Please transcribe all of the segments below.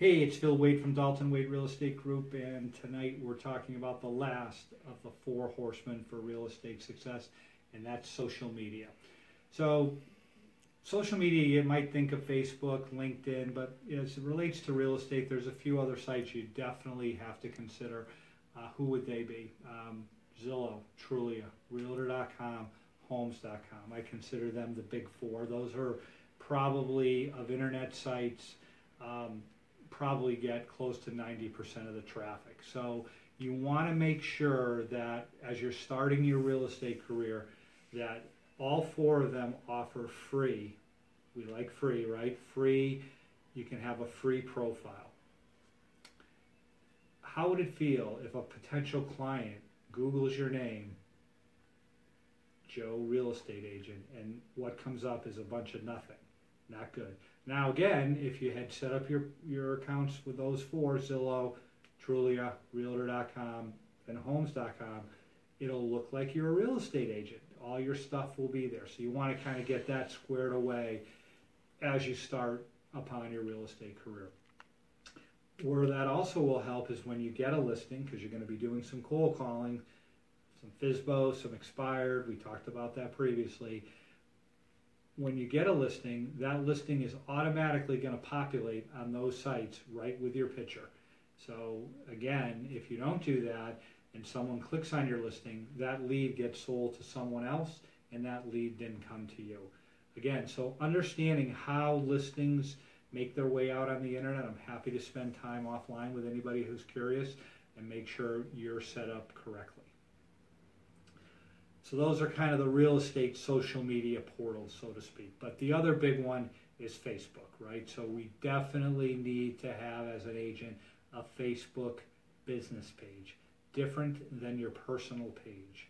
Hey, it's Phil Wade from Dalton Wade Real Estate Group, and tonight we're talking about the last of the four horsemen for real estate success, and that's social media. So, social media, you might think of Facebook, LinkedIn, but as it relates to real estate, there's a few other sites you definitely have to consider. Who would they be? Zillow, Trulia, Realtor.com, Homes.com. I consider them the big four. Those are probably of internet sites. Probably get close to 90% of the traffic. So you want to make sure that as you're starting your real estate career, that all four of them offer free. We like free, right? Free, you can have a free profile. How would it feel if a potential client Googles your name, Joe Real Estate Agent, and what comes up is a bunch of nothing? Not good. Now again, if you had set up your accounts with those four, Zillow, Trulia, Realtor.com, and Homes.com, it'll look like you're a real estate agent. All your stuff will be there. So you want to kind of get that squared away as you start upon your real estate career. Where that also will help is when you get a listing, because you're going to be doing some cold calling, some FSBO, some expired. We talked about that previously. When you get a listing, that listing is automatically going to populate on those sites right with your picture. So again, if you don't do that and someone clicks on your listing, that lead gets sold to someone else and that lead didn't come to you. Again, so understanding how listings make their way out on the internet, I'm happy to spend time offline with anybody who's curious and make sure you're set up correctly. So those are kind of the real estate social media portals, so to speak. But the other big one is Facebook, right? So we definitely need to have, as an agent, a Facebook business page, different than your personal page.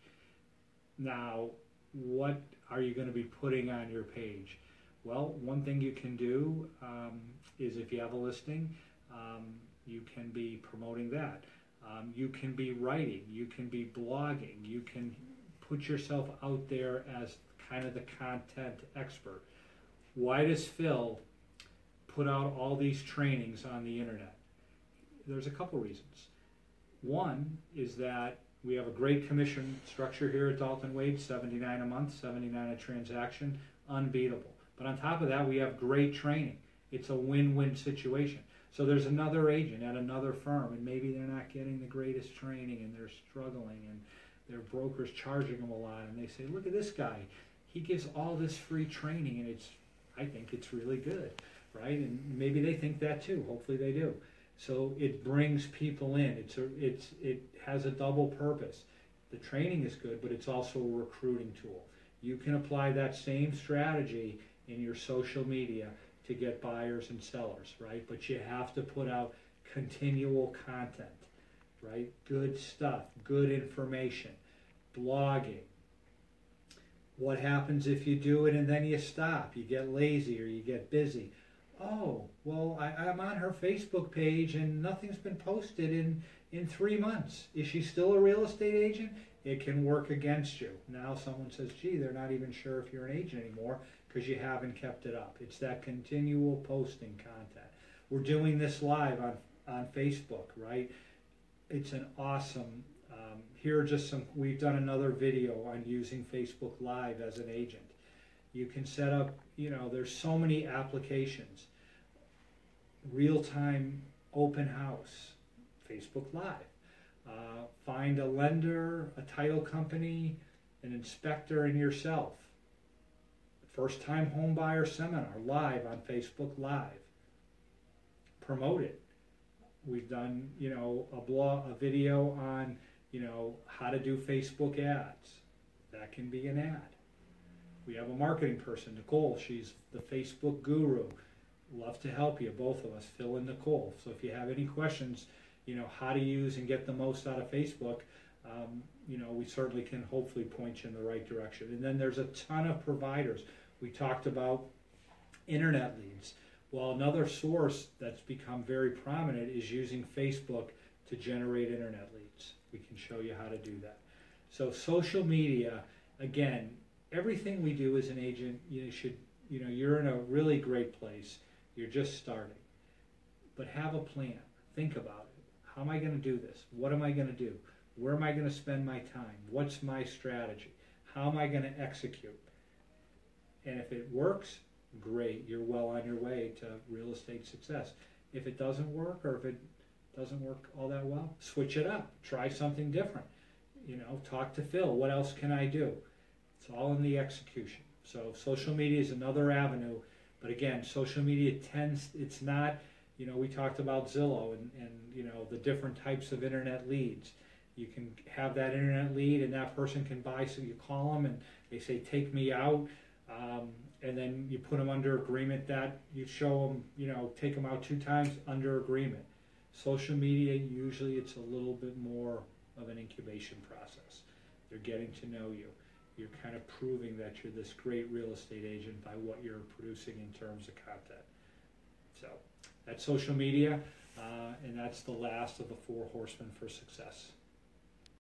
Now, what are you going to be putting on your page? Well, one thing you can do is if you have a listing, you can be promoting that. You can be writing, you can be blogging, you can put yourself out there as kind of the content expert. Why does Phil put out all these trainings on the internet? There's a couple reasons. One is that we have a great commission structure here at Dalton Wade, $79 a month, $79 a transaction, unbeatable. But on top of that, we have great training. It's a win-win situation. So there's another agent at another firm, and maybe they're not getting the greatest training, and they're struggling, and their broker's charging them a lot, and they say, look at this guy. He gives all this free training, and I think it's really good, right? And maybe they think that too. Hopefully they do. So it brings people in. It has a double purpose. The training is good, but it's also a recruiting tool. You can apply that same strategy in your social media to get buyers and sellers, right? But you have to put out continual content, right? Good stuff, good information, blogging. What happens if you do it and then you stop? You get lazy or you get busy. Oh, well, I'm on her Facebook page and nothing's been posted in 3 months. Is she still a real estate agent? It can work against you. Now someone says, gee, they're not even sure if you're an agent anymore because you haven't kept it up. It's that continual posting content. We're doing this live on Facebook, right? It's an awesome, here are just some, we've done another video on using Facebook Live as an agent. You can set up, there's so many applications. Real-time open house, Facebook Live. Find a lender, a title company, an inspector, and yourself. First-time home buyer seminar live on Facebook Live. Promote it. We've done, a video on, how to do Facebook ads. That can be an ad. We have a marketing person, Nicole. She's the Facebook guru. Love to help you, both of us, Phil and Nicole. So if you have any questions, how to use and get the most out of Facebook, we certainly can hopefully point you in the right direction. And then there's a ton of providers. We talked about internet leads. Well, another source that's become very prominent is using Facebook to generate internet leads. We can show you how to do that. So social media, again, everything we do as an agent, you're in a really great place. You're just starting. but have a plan. Think about it. How am I going to do this? What am I going to do? Where am I going to spend my time? What's my strategy? How am I going to execute? And if it works, great. You're well on your way to real estate success. If it doesn't work, or if it doesn't work all that well, switch it up. Try something different. Talk to Phil. What else can I do? It's all in the execution. So social media is another avenue. But again, social media it's not, we talked about Zillow and the different types of internet leads. You can have that internet lead and that person can buy, so you call them and they say, take me out. And then you put them under agreement that you show them, take them out 2 times under agreement. Social media, usually it's a little bit more of an incubation process. They're getting to know you. You're kind of proving that you're this great real estate agent by what you're producing in terms of content. So that's social media, and that's the last of the 4 horsemen for success.